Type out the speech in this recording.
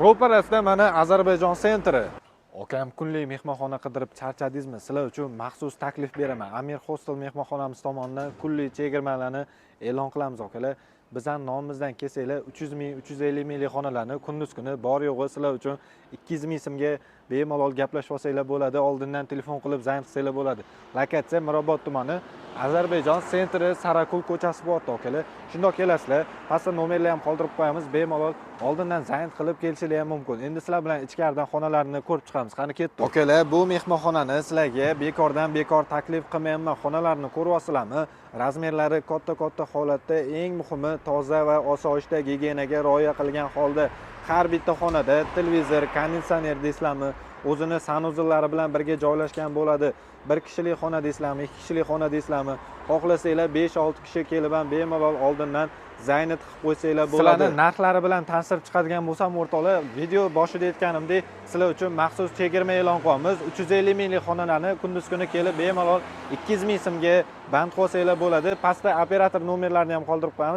Ro'parasida mana Ozarbayjon sentri. Okam kunlik mehmonxona qidirib charchadingizmi? Sizlar uchun maxsus taklif beraman. Amir Hostel mehmonxonamiz tomonidan kunlik chegirmalarni e'lon qilamiz okalar. Bizning nomimizdan kelsanglar 300 ming, 350 minglik xonalarni kunduz kuni bor yo'g'i sizlar uchun 200 ming so'mga bemalol gaplashib olsanglar bo'ladi. Oldindan telefon qilib zayn qilsanglar bo'ladi. Lokatsiya Mirobod tumani, Ozarbayjon sentri, Sarakul ko'chasi bor okalar. Shundoq kelasizlar. Pastda nomerlarni ham qoldirib qo'yamiz. Bemalol oldindan zayn qilib kelishingiz ham mumkin. Endi sizlar bilan ichkaridan xonalarni ko'rib chiqamiz. Qani ketdik. Okalar, bu mehmonxonani sizlarga bekordan bekor taklif qilmayman. Xonalarni ko'ryapsizlarmi? Razmerlari katta holatda, eng muhimi toza va osoyishta gigiyenaga rioya qilgan holda. Har bitta xonada televizor, konditsioner deysizlarmi, o'zini sanuzillari bilan birga joylashgan bo'ladi. Bir kishilik xona deysizlarmi, ikki kishilik xona deysizlarmi, xohlasanglar 5-6 kishi kelib ham bemalol oldindan zaynat qilib qo'ysanglar bo'ladi. Sizlarni narxlari bilan tanishtirib chiqadigan bo'lsam, o'rtoqlar, video boshida aytganimdek, sizlar uchun maxsus chegirma e'lon qilamiz. 350 minglik xonalarni kunduz kuni kelib bemalol 200 ming so'mga band qilsanglar bo'ladi. Pastda operator nomerlarini ham qoldirib qo'yamiz.